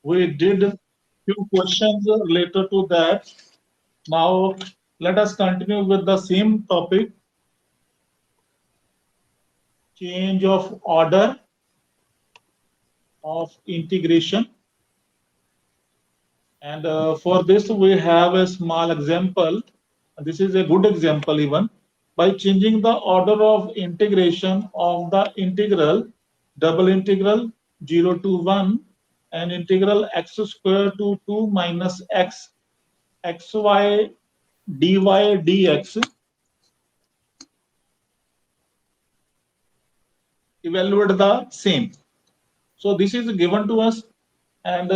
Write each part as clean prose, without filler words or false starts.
We did few questions related to that. Now let us continue with the same topic, change of order of integration. And for this, we have a small example. This is a good example even. By changing the order of integration of the integral, double integral 0 to 1 and integral x square to 2 minus x xy dy dx, evaluate the same. So this is given to us, and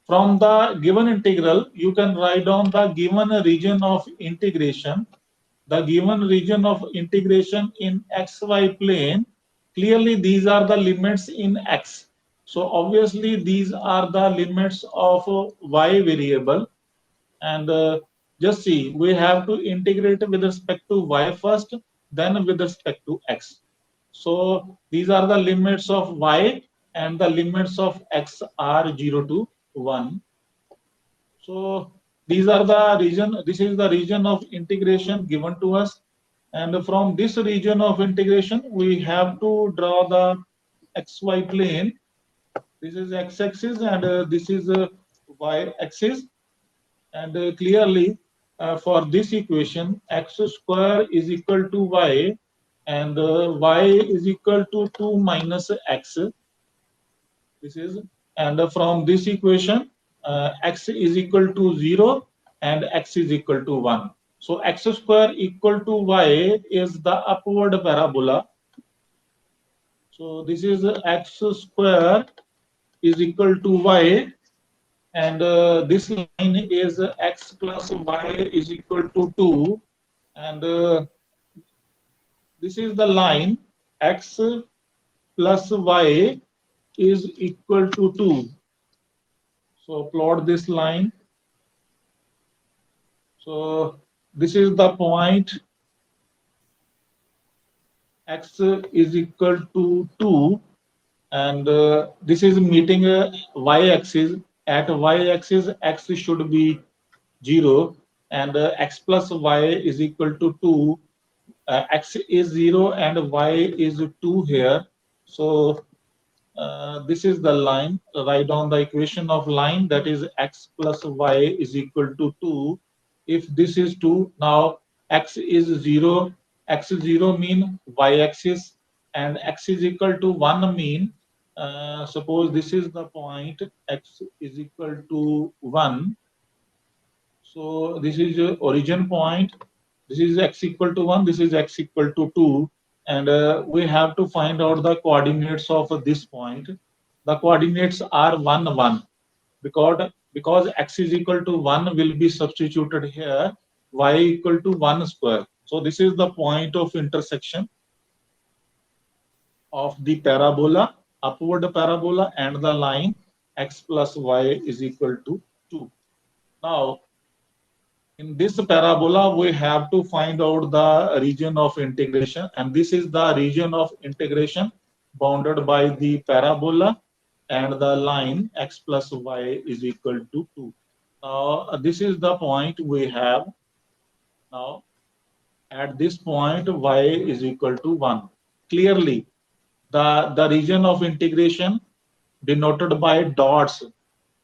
from the given integral, you can write down the given region of integration. The given region of integration in xy plane. Clearly, these are the limits in x. So obviously, these are the limits of y variable. And just see, we have to integrate with respect to y first, then with respect to x. So these are the limits of y, and the limits of x are 0 to 1. So these are the region, this is the region of integration given to us. And from this region of integration, we have to draw the xy plane. This is x-axis and this is y-axis. And clearly, for this equation, x square is equal to y, and y is equal to 2 minus x. This is, and from this equation, x is equal to 0 and x is equal to 1. So x square equal to y is the upward parabola. So this is x square is equal to y, and this line is x plus y is equal to 2, and this is the line x plus y is equal to 2. So plot this line. So this is the point x is equal to 2, and this is meeting a y-axis. At y-axis, x should be 0, and x plus y is equal to 2. X is 0 and y is 2 here. So this is the line. Write down the equation of line, that is x plus y is equal to 2. If this is 2, now x is 0. X is 0 mean y-axis, and x is equal to 1 mean, suppose this is the point, x is equal to 1. So this is your origin point. This is x equal to 1. This is x equal to 2. And we have to find out the coordinates of this point. The coordinates are 1, 1. Because x is equal to 1 will be substituted here, y equal to 1 square. So this is the point of intersection of the parabola, upward parabola, and the line x plus y is equal to 2. Now, in this parabola, we have to find out the region of integration, and this is the region of integration bounded by the parabola and the line x plus y is equal to 2. Now, this is the point we have. Now, at this point, y is equal to 1. Clearly, the region of integration denoted by dots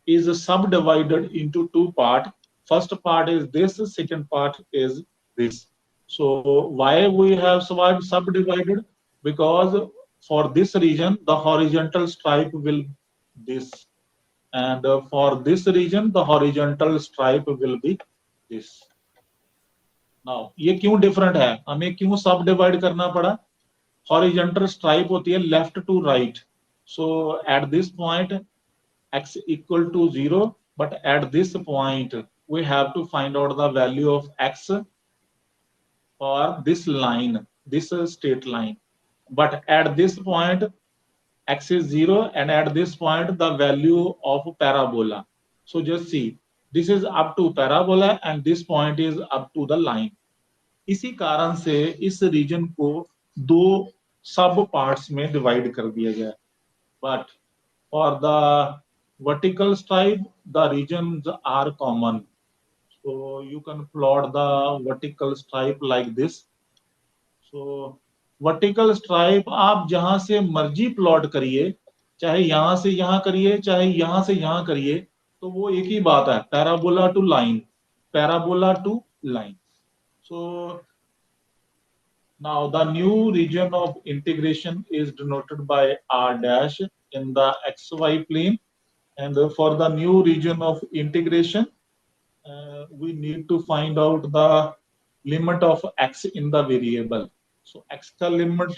is subdivided into two parts. First part is this, second part is this. So why we have subdivided? Because for this region, the horizontal stripe will this, and for this region, the horizontal stripe will be this. Now, ये क्यों different है, हमें क्यों सब divide करना पड़ा? Horizontal stripe होती है left to right. So at this point, x equal to 0, but at this point we have to find out the value of x for this line, this straight line. But at this point x is 0, and at this point the value of parabola. So just see, this is up to parabola and this point is up to the line. इसी कारण से इस reason को दो सब parts में divide कर दिया गया. But for the vertical stripe, the regions are common. So you can plot the vertical stripe like this. So vertical stripe आप जहां से मर्जी प्लॉट करिए, चाहे यहां से यहां करिए, चाहे यहां से यहां करिए, तो वो एक ही बात है, parabola to line, parabola to line. So now the new region of integration is denoted by r dash in the xy plane, and for the new region of integration we need to find out the limit of x in the variable. So x ka limit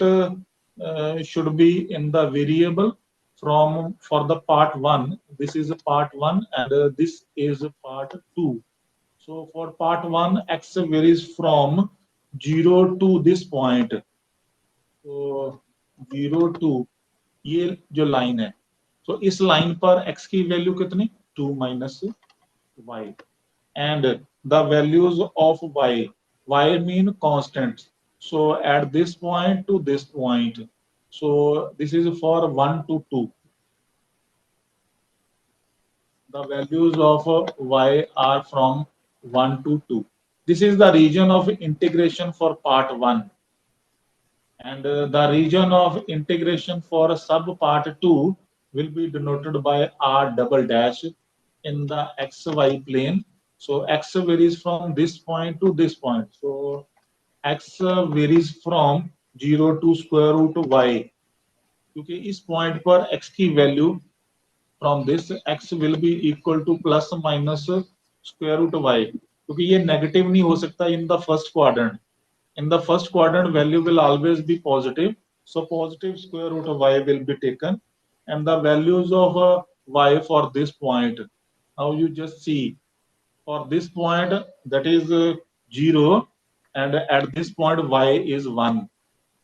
should be in the variable from for the part 1. This is part 1 and this is part 2. So for part 1 x varies from 0 to this point. So 0 to ये जो line है, तो इस line पर x की value कितनी 2 minus y, and the values of y mean constants. So at this point to this point, so this is for 1 to 2, the values of y are from 1 to 2. This is the region of integration for part 1, and the region of integration for sub part 2 will be denoted by r double dash in the xy plane. So x varies from this point to this point. So x varies from 0 to square root y, क्योंकि इस point पर x की value from this x will be equal to plus minus square root y, क्योंकि ये negative नहीं हो सकता in the first quadrant. In the first quadrant, value will always be positive. So positive square root of y will be taken, and the values of y for this point. Now you just see for this point that is 0, and at this point y is 1.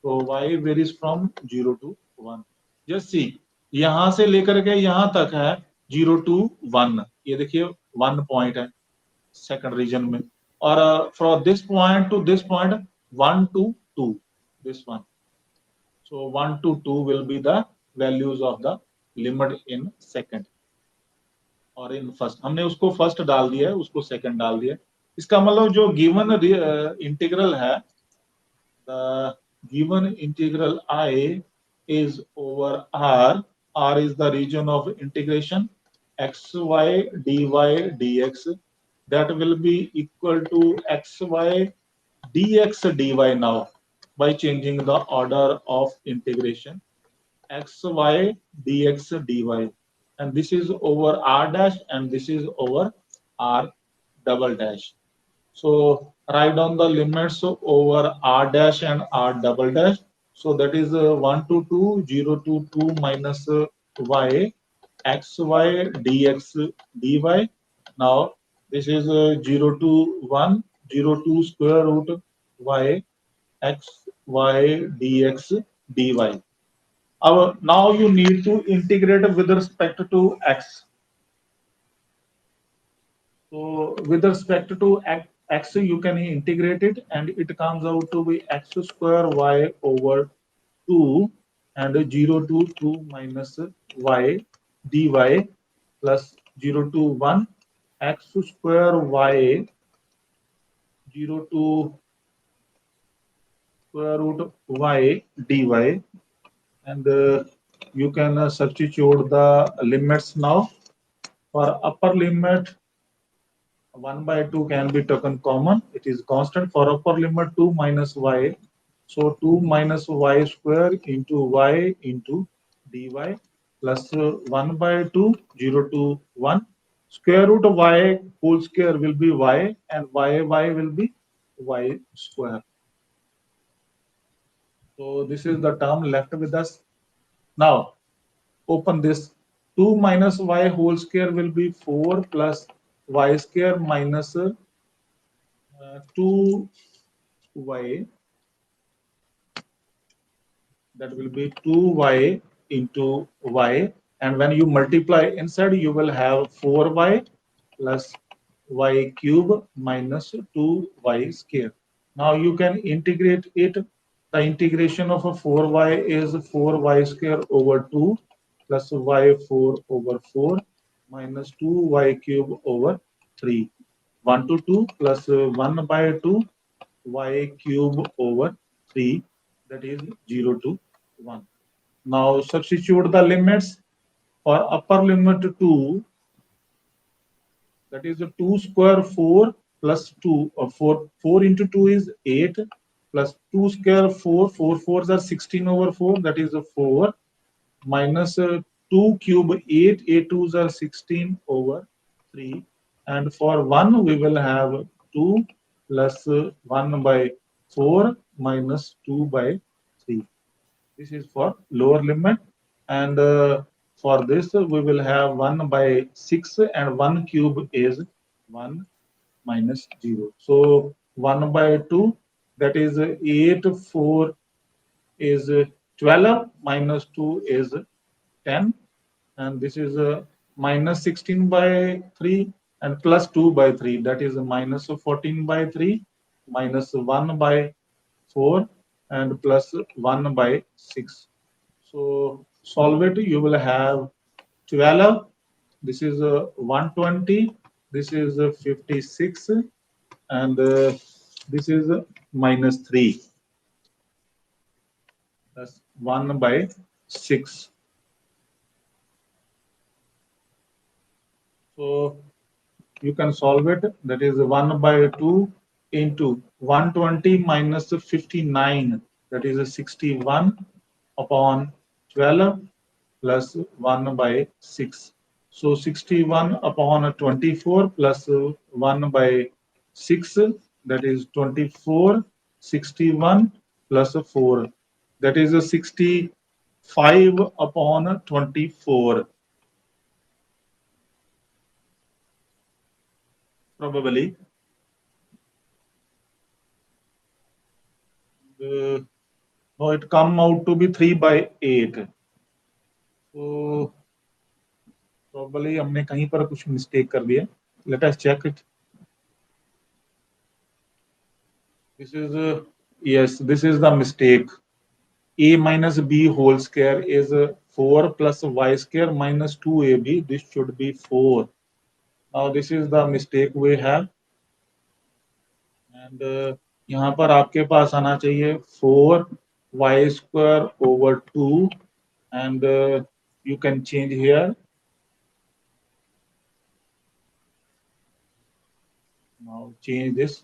So y varies from 0 to 1. Just see यहाँ से लेकर के यहाँ तक है 0 to 1. ये देखिए 1 point है सेकंड रीजन में, और from this point two this point 1 to 2, this one. So 1 to 2 will be the values of the limit in second और इन फर्स्ट. हमने उसको फर्स्ट डाल दिया है, उसको सेकंड डाल दिया. इसका मतलब जो गिवन इंटीग्रल है, the given integral I is over r. R is the region of integration xy dy dx, that will be equal to xy dx dy now by changing the order of integration xy dx dy, and this is over r dash and this is over r double dash. So write down the limits over r dash and r double dash. So that is 1 to 2, 0 to 2 minus y xy dx dy. Now this is 0 to 1, 0 to square root y x y dx dy. Now you need to integrate with respect to x. So with respect to x, you can integrate it, and it comes out to be x square y over 2 and 0 to 2 minus y dy plus 0 to 1 x square y 0 to square root y dy, and you can substitute the limits now. For upper limit 1 by 2 can be taken common, it is constant. For upper limit 2 minus y, so 2 minus y square into y into dy plus 1 by 2, 0 to 1. Square root of y whole square will be y, and y will be y square. So this is the term left with us. Now open this. 2 minus y whole square will be 4 plus y square minus 2y, that will be 2y into y, and when you multiply inside you will have 4y plus y cube minus 2y square. Now you can integrate it. The integration of a 4y is 4y square over 2 plus y 4 over 4, minus 2y cube over 3. 1 to 2 plus 1 by 2 y cube over 3, that is 0 to 1. Now substitute the limits. For upper limit 2, that is 2 square 4 plus 2, 4 into 2 is 8 plus 2 square 4, 4 fours are 16 over 4, that is a 4 minus 2 cube 8, 8 twos are 16 over 3, and for 1 we will have 2 plus 1 by 4 minus 2 by 3. This is for lower limit, and for this we will have 1 by 6, and 1 cube is 1 minus 0. So 1 by 2, that is 8, 4 is 12 minus 2 is 10, and this is minus 16 by 3 and plus 2 by 3, that is minus 14 by 3 minus 1 by 4 and plus 1 by 6. So solve it, you will have 12, this is 120, this is 56, and this is minus 3, that's 1 by 6. So you can solve it, that is 1 by 2 into 120 minus 59, that is 61 upon 12 plus 1 by 6. So 61 upon 24 plus 1 by 6, that is 24, 61 plus 4, that is 65 upon 24. Probably no, it come out to be 3 by 8. So probably हमने कहीं पर कुछ mistake कर दिया. Let us check it. This is yes, this is the mistake. A minus b whole square is 4 plus y square minus 2ab. This should be 4. Now this is the mistake we have. And यहाँ पर आपके पास आना चाहिए 4 y square over 2, and you can change here. Now change this.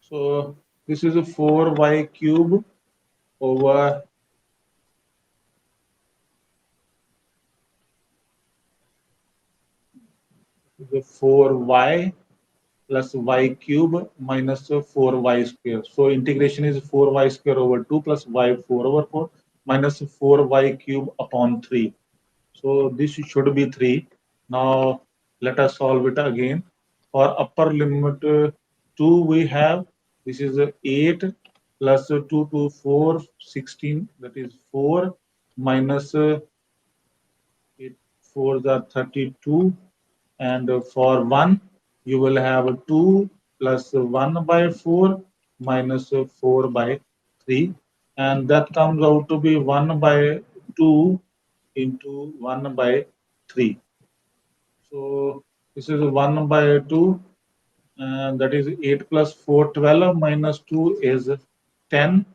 So this is a 4y cube over the 4y plus y cube minus 4y square. So integration is 4y square over 2 plus y 4 over 4 minus 4y cube upon 3. So this should be 3. Now let us solve it again. For upper limit 2 we have, this is 8 plus 2 to 4, 16, that is 4 minus 8, 4 are 32, and for 1 you will have 2 plus 1 by 4 minus 4 by 3, and that comes out to be 1 by 2 into 1 by 3. So this is 1 by 2, and that is 8 plus 4, 12 minus 2 is 10,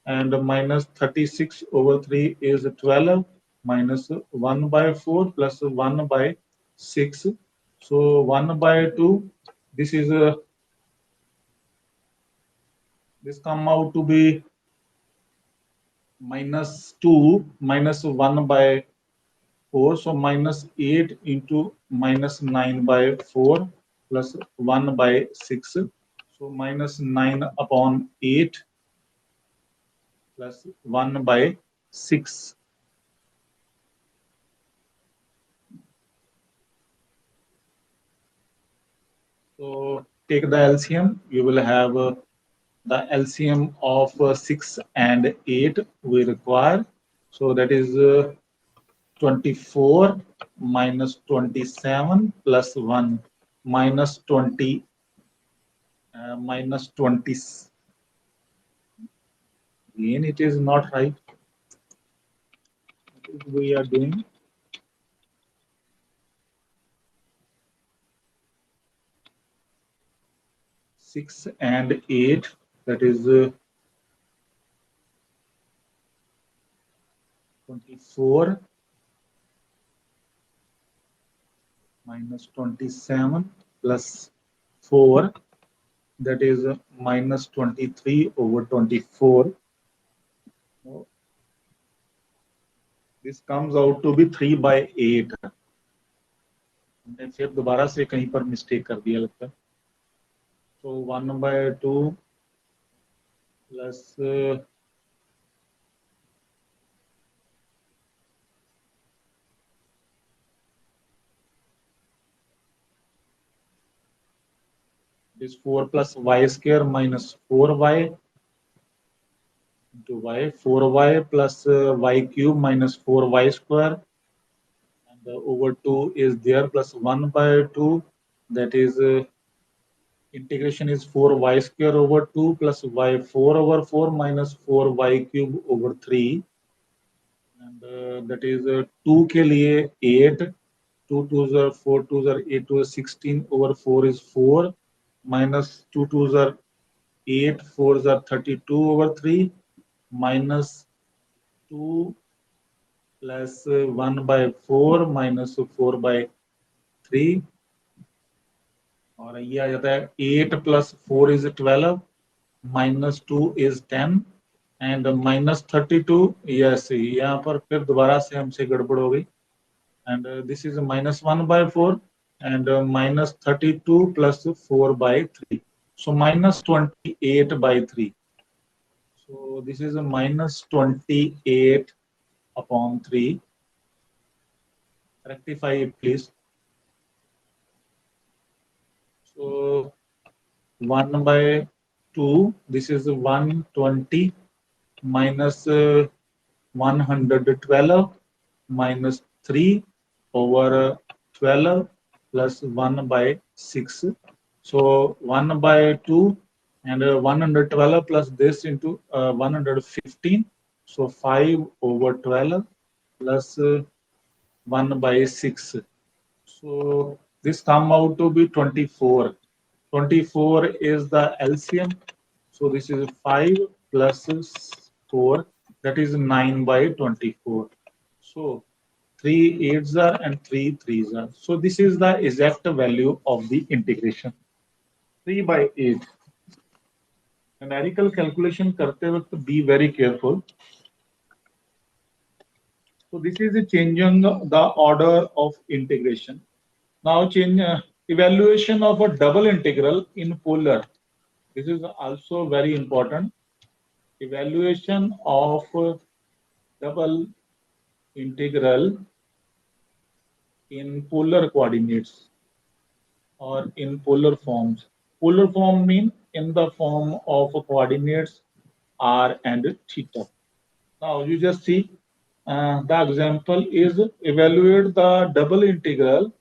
and minus 36 over 3 is 12 minus 1 by 4 plus 1 by 6. So 1 by 2, this is this come out to be minus 2 minus 1 by 4. So minus 8 into minus 9 by 4 plus 1 by 6. So minus 9 upon 8 plus 1 by 6. So take the LCM. You will have the LCM of 6 and 8 we require. So that is 24 minus 27 plus 1 minus 20 minus 20 Again, it is not right. What is we are doing? 6 and 8, that is 24 minus 27 plus 4, that is minus 23 over 24. This comes out to be 3 by 8. हमने फिर दोबारा से कहीं पर mistake कर दिया लगता है. So 1 by 2 plus is 4 plus y square minus 4y into y, 4y plus y cube minus 4y square, and over 2 is there, plus 1 by 2, that is integration is 4y square over 2 plus y 4 over 4 minus 4y cube over 3, and that is 2 के लिए 8, 2 2s are 4 2s are 8 2 is 16 over 4 is 4 minus 2 2s are 8 4s are 32 over 3 minus 2 plus 1 by 4 minus 4 by 3, और ये आ जाता है 8 plus 4 is 12 minus 2 is 10 and minus 32. yes, यहाँ पर फिर दोबारा से हमसे गड़बड़ हो गई, and this is minus 1 by 4 and minus 32 plus 4 by 3, so minus 28 by 3. So this is a minus 28 upon 3. Rectify it, please. So 1 by 2, this is 120 minus 112 minus 3 over 12 plus 1 by 6. So 1 by 2 and 112 plus this into 115. So 5 over 12 plus 1 by 6. So this come out to be 24. 24 is the LCM. So this is 5 plus 4, that is 9 by 24. So 3 8s are and 3 3s are. So this is the exact value of the integration. 3 by 8. Numerical calculation करते वक्त be very careful. So this is changing the order of integration. Now change evaluation of a double integral in polar. This is also very important. Evaluation of double integral in polar coordinates or in polar forms. Polar form mean in the form of coordinates r and theta. Now you just see the example is evaluate the double integral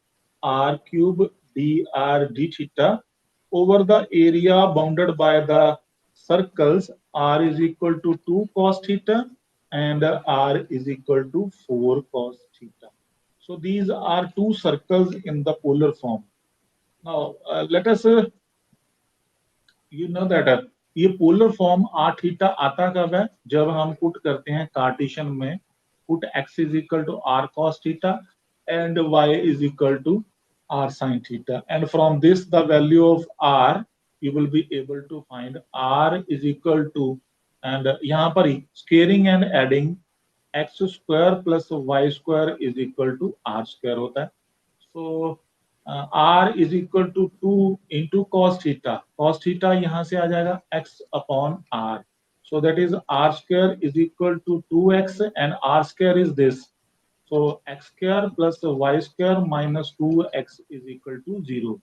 r cube dr d theta over the area bounded by the circles r is equal to 2 cos theta and r is equal to 4 cos theta. So these are two circles in the polar form. Now let us you know that ये polar form r theta आता कब है, जब हम put करते हैं Cartesian में, put x is equal to r cos theta and y is equal to r sin theta, and from this the value of r you will be able to find r is equal to, and यहाँ पर ही squaring and adding x square plus y square is equal to r square होता है. So r is equal to 2 into cos theta. Cos theta यहाँ से आ जाएगा x upon r. So that is r square is equal to 2x and r square is this. So x square plus y square minus 2x is equal to 0.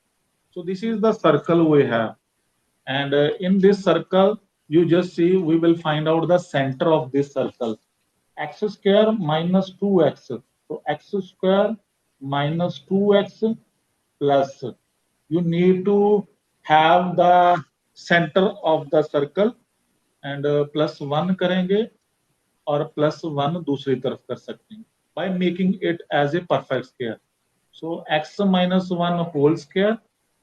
So this is the circle we have. And in this circle, you just see we will find out the center of this circle. X square minus 2x. So x square minus 2x plus, you need to have the center of the circle. And +1 करेंगे और +1 दूसरी तरफ कर सकते हैं by making it as a perfect square. So x-1 whole square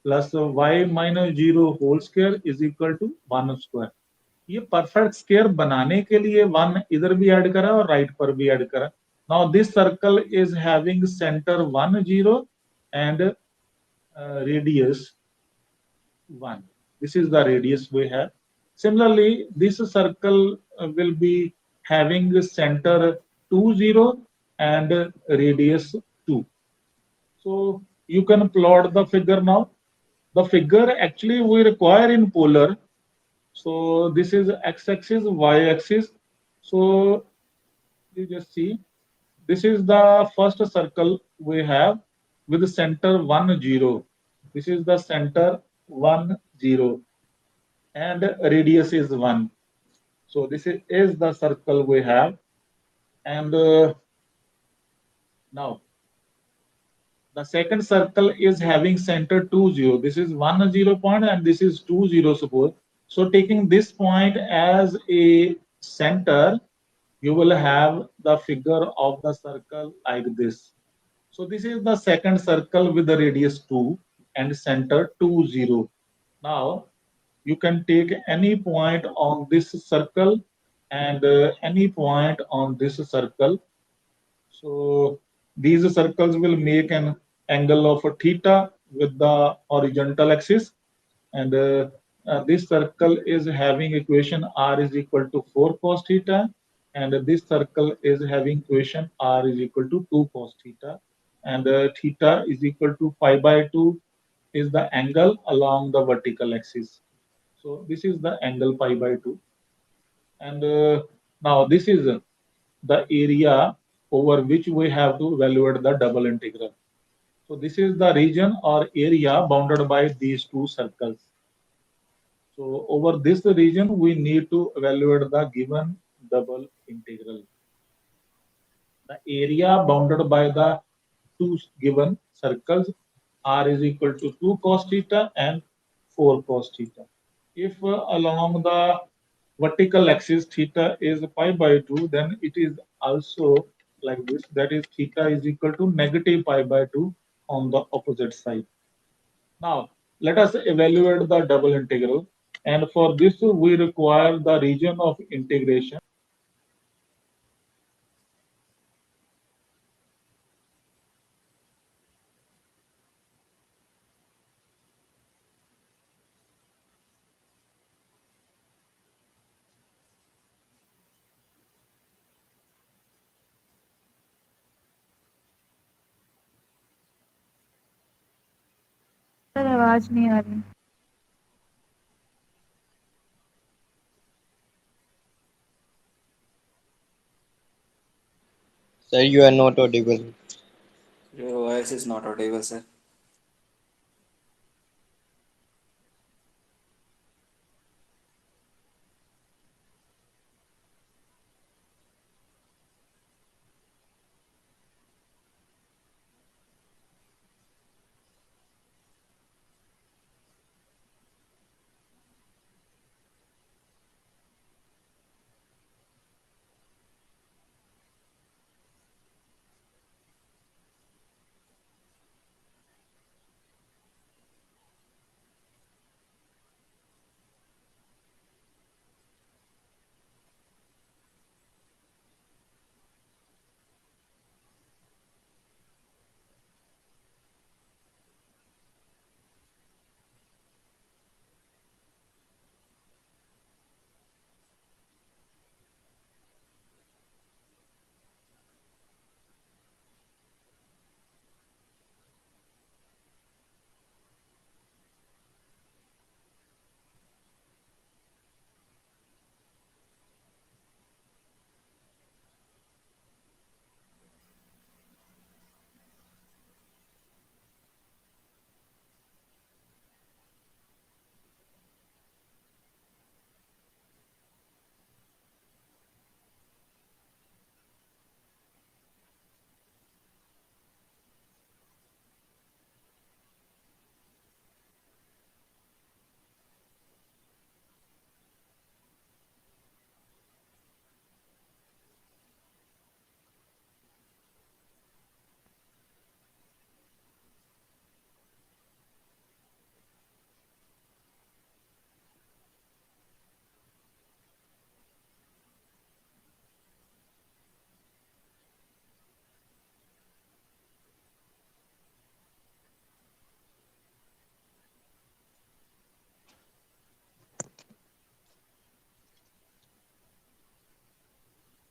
plus y-0 whole square is equal to 1 square. ये perfect square बनाने के लिए 1 इधर भी ऐड करा और राइट पर भी ऐड करा. Now this circle is having centre 1 0 and radius 1. This is the radius we have. Similarly, this circle will be having center 2 0 and radius 2. So you can plot the figure now. The figure actually we require in polar. So this is x-axis, y-axis. So you just see, this is the first circle we have with the center 1 0. This is the center 1 0 and radius is 1. So this is the circle we have. And now the second circle is having center 2 0. This is 1 0 point and this is 2 0 suppose. So taking this point as a center, you will have the figure of the circle like this. So this is the second circle with the radius 2 and center 2 0. Now you can take any point on this circle and any point on this circle. So these circles will make an angle of theta with the horizontal axis, and this circle is having equation r is equal to 4 cos theta, and this circle is having equation r is equal to 2 cos theta, and theta is equal to pi by 2 is the angle along the vertical axis. So this is the angle pi by 2, and now this is the area over which we have to evaluate the double integral. So this is the region or area bounded by these two circles. So over this region, we need to evaluate the given double integral. The area bounded by the two given circles r is equal to 2 cos theta and 4 cos theta. If along the vertical axis theta is pi by 2, then it is also like this, that is theta is equal to negative pi by 2 on the opposite side. Now let us evaluate the double integral, and for this we require the region of integration. Sir आवाज नहीं आ रही. Sir, you are not audible. Your voice is not audible, sir.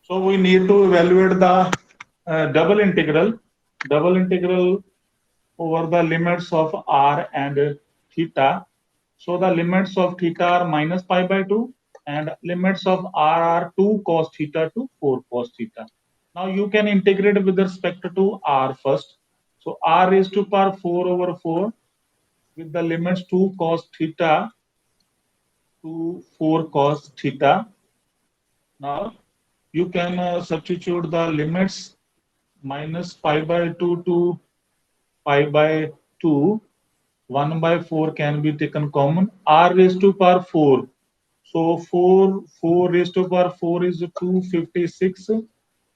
So we need to evaluate the double integral over the limits of r and theta. So the limits of theta are minus pi by 2 and limits of r are 2 cos theta to 4 cos theta. Now you can integrate with respect to r first. So r raised to power 4 over 4 with the limits 2 cos theta to 4 cos theta. Now you can substitute the limits minus pi by 2 to pi by 2. 1 by 4 can be taken common. R raised to power 4. So 4 raised to power 4 is 256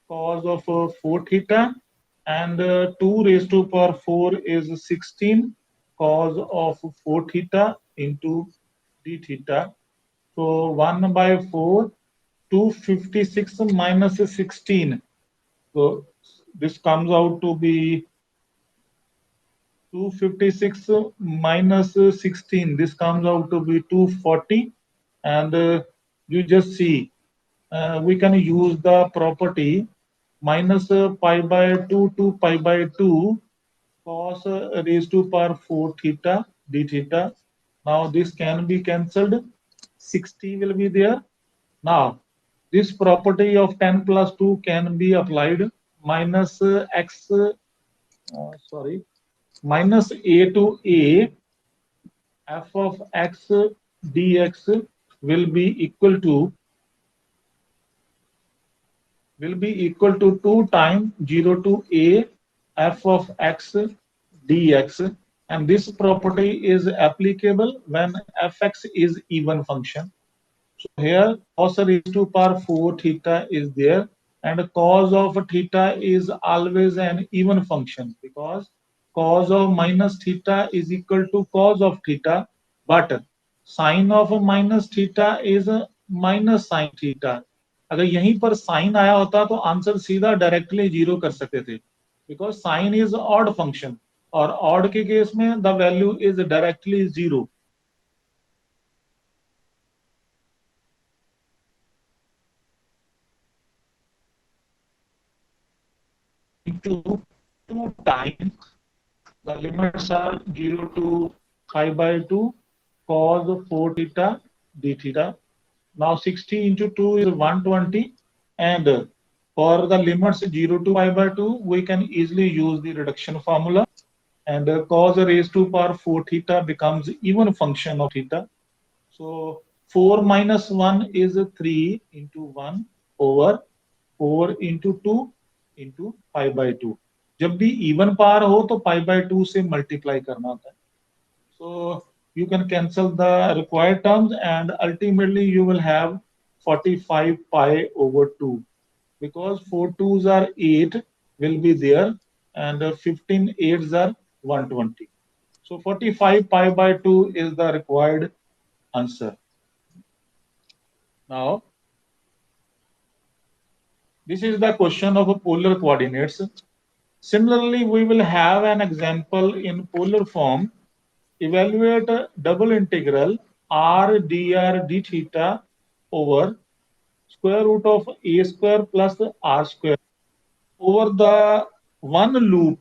cos of 4 theta, and 2 raised to power 4 is 16 cos of 4 theta into d theta. So 1 by 4, 256 minus 16. So this comes out to be 256 minus 16. This comes out to be 240. And you just see, we can use the property minus pi by 2 to pi by 2 cos raised to power 4 theta d theta. Now this can be cancelled. 60 will be there. Now this property of 10 plus 2 can be applied. Minus x, sorry, minus a to a f of x dx will be equal to 2 times 0 to a f of x dx, and this property is applicable when fx is even function. So here cos raised to power 4 theta is there, and cos of theta is always an even function because cos of minus theta is equal to cos of theta, but sine of minus theta is minus sine theta. अगर यहीं पर sign आया होता तो answer सीधा directly zero कर सकते थे, because sign is odd function और ऑड के केस में the value is directly zero. Into 2 times the limits are 0 to pi by 2 cos 4 theta d theta. Now 60 into 2 is 120, and for the limits 0 to pi by 2 we can easily use the reduction formula, and cos raised to power 4 theta becomes even function of theta. So 4 minus 1 is 3 into 1 over 4 into 2 into pi by 2. जब भी even power हो तो pi by 2 से multiply करना होता है. So you can cancel the required terms and ultimately you will have 45 pi over 2, because 4 2s are 8 will be there, and 15 8s are 120. So 45 pi by 2 is the required answer. Now this is the question of polar coordinates. Similarly, we will have an example in polar form. Evaluate double integral r dr d theta over square root of a square plus r square over the one loop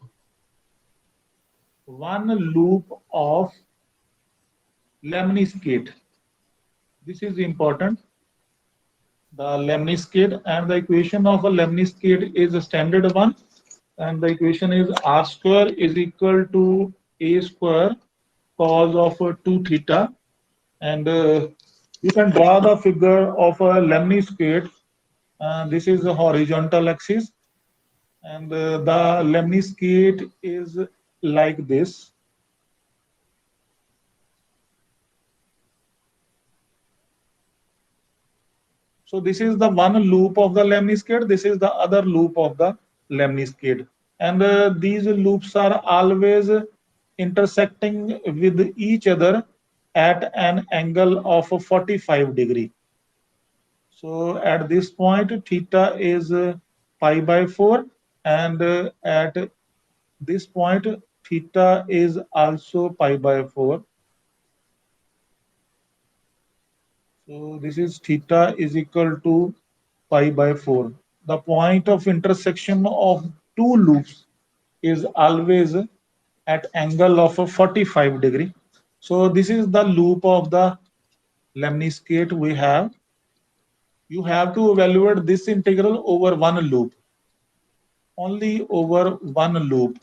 of lemniscate. This is important. The lemniscate, and the equation of a lemniscate is a standard one, and the equation is r square is equal to a square cos of 2 theta, and you can draw the figure of a lemniscate. This is the horizontal axis, and the lemniscate is like this. So this is the one loop of the lemniscate, this is the other loop of the lemniscate, and these loops are always intersecting with each other at an angle of 45 degree. So at this point theta is pi by 4, and at this point theta is also pi by 4. So this is theta is equal to pi by 4. the point of intersection of two loops is always at angle of a 45 degree. So this is the loop of the lemniscate we have. You have to evaluate this integral over one loop, only over one loop.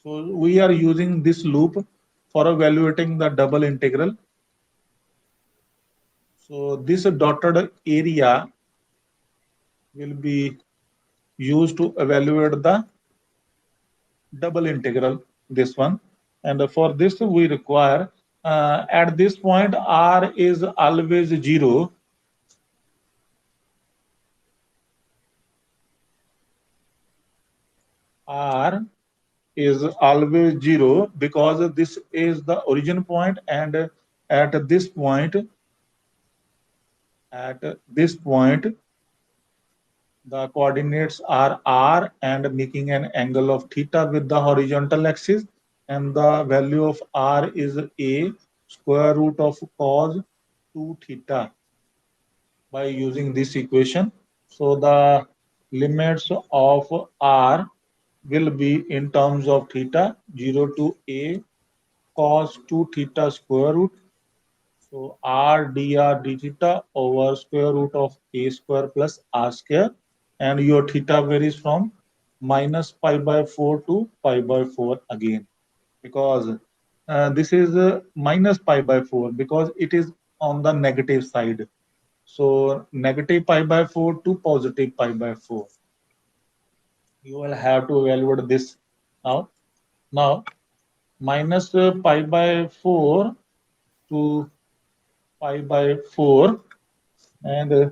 So we are using this loop for evaluating the double integral. So this dotted area will be used to evaluate the double integral, this one. And for this we require, at this point r is always 0. R is always 0 because this is the origin point, and at this point, the coordinates are r and making an angle of theta with the horizontal axis, and the value of r is a square root of cos 2 theta by using this equation. So the limits of r will be in terms of theta 0 to a cos 2 theta square root. So r dr d theta over square root of a square plus r square, and your theta varies from minus pi by 4 to pi by 4 again, because this is minus pi by 4 because it is on the negative side. So negative pi by 4 to positive pi by 4. You will have to evaluate this now. Now minus pi by 4 to pi by 4, and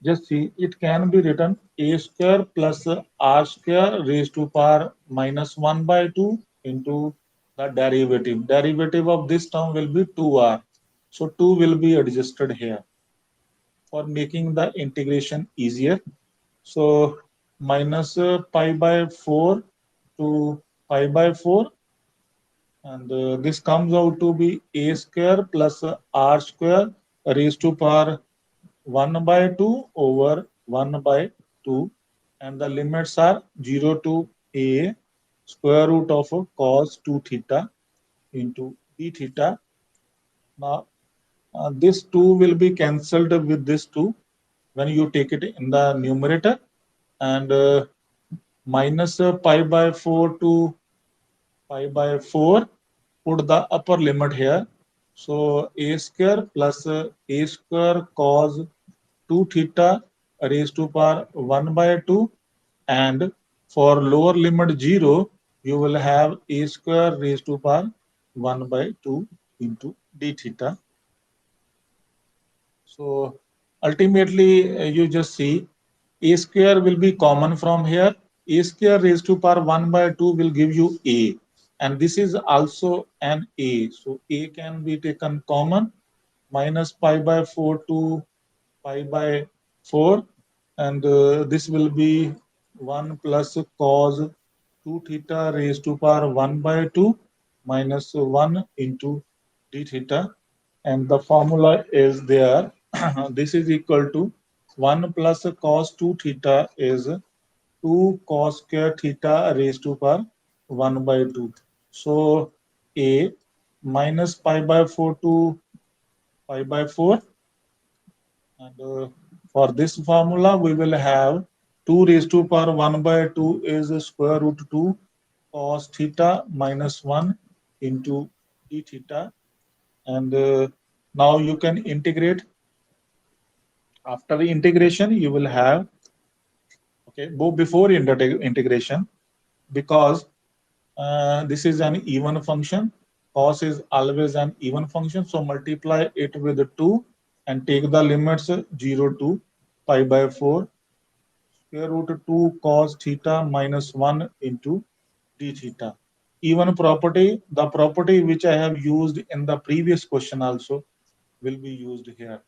just see, it can be written a square plus r square raised to power minus 1 by 2 into the derivative. Derivative of this term will be 2r. So 2 will be adjusted here for making the integration easier. So minus pi by 4 to pi by 4, and this comes out to be a square plus r square raised to power 1 by 2 over 1 by 2, and the limits are 0 to a square root of cos 2 theta into d theta. Now this 2 will be cancelled with this 2 when you take it in the numerator, and minus pi by 4 to pi by 4, put the upper limit here. So a square plus a square cos 2 theta raised to power 1 by 2, and for lower limit 0, you will have a square raised to power 1 by 2 into d theta. So ultimately, you just see a square will be common from here. A square raised to power 1 by 2 will give you a, and this is also an a. So a can be taken common, minus pi by 4 to pi by 4, and this will be 1 plus cos 2 theta raised to power 1 by 2 minus 1 into d theta, and the formula is there. This is equal to 1 plus cos 2 theta is 2 cos square theta raised to power 1 by 2. So a minus pi by 4 to pi by 4, and for this formula we will have 2 raised to power 1 by 2 is square root 2 cos theta minus 1 into d theta, and now you can integrate. After the integration you will have, okay, before integration, because this is an even function, cos is always an even function, so multiply it with 2 and take the limits 0 to pi by 4 square root 2 cos theta minus 1 into d theta. Even property, the property which I have used in the previous question also will be used here.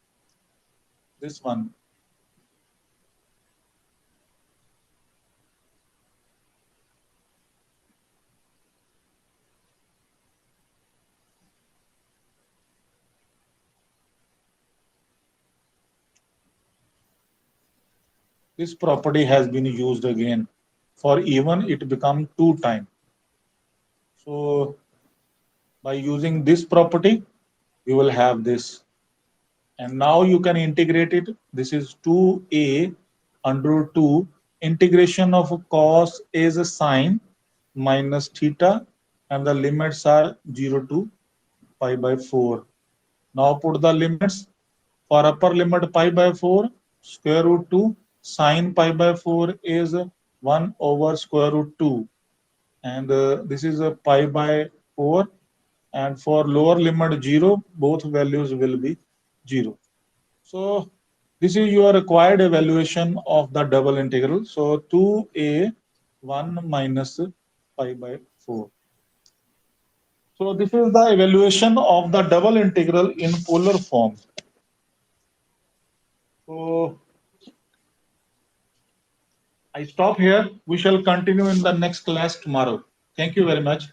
This one. this property has been used again. For even, it become 2 times. So by using this property, you will have this. And now you can integrate it. This is 2a under root 2 integration of cos as a sine minus theta, and the limits are 0 to pi by 4. Now put the limits. For upper limit pi by 4, square root 2 sine pi by 4 is 1 over square root 2. And this is a pi by 4. And for lower limit 0, both values will be 0. So this is your required evaluation of the double integral. So 2a 1 minus pi by 4. So this is the evaluation of the double integral in polar form. So I stop here. We shall continue in the next class tomorrow. Thank you very much.